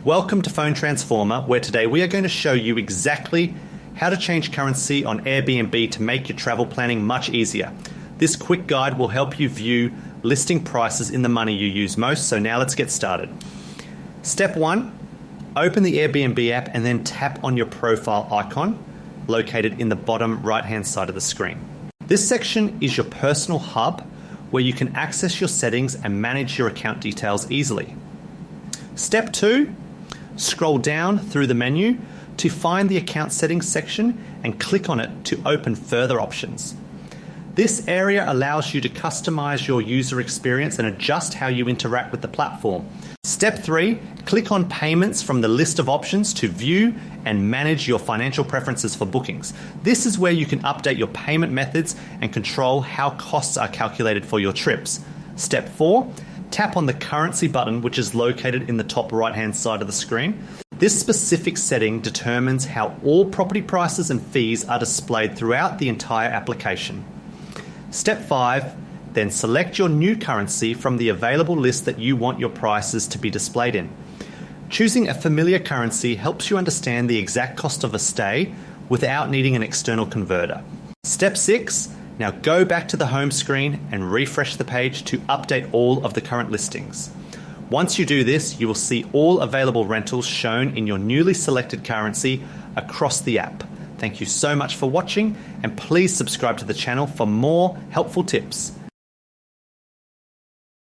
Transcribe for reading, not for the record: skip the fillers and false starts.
Welcome to Phone Transformer, where today we are going to show you exactly how to change currency on Airbnb to make your travel planning much easier. This quick guide will help you view listing prices in the money you use most, so now let's get started. Step 1, open the Airbnb app and then tap on your profile icon located in the bottom right-hand side of the screen. This section is your personal hub where you can access your settings and manage your account details easily. Step 2, scroll down through the menu to find the account settings section and click on it to open further options. This area allows you to customize your user experience and adjust how you interact with the platform. Step 3, click on payments from the list of options to view and manage your financial preferences for bookings. This is where you can update your payment methods and control how costs are calculated for your trips. Step 4, tap on the currency button, which is located in the top right-hand side of the screen. This specific setting determines how all property prices and fees are displayed throughout the entire application. Step 5, then select your new currency from the available list that you want your prices to be displayed in. Choosing a familiar currency helps you understand the exact cost of a stay without needing an external converter. Step 6, now go back to the home screen and refresh the page to update all of the current listings. Once you do this, you will see all available rentals shown in your newly selected currency across the app. Thank you so much for watching, and please subscribe to the channel for more helpful tips.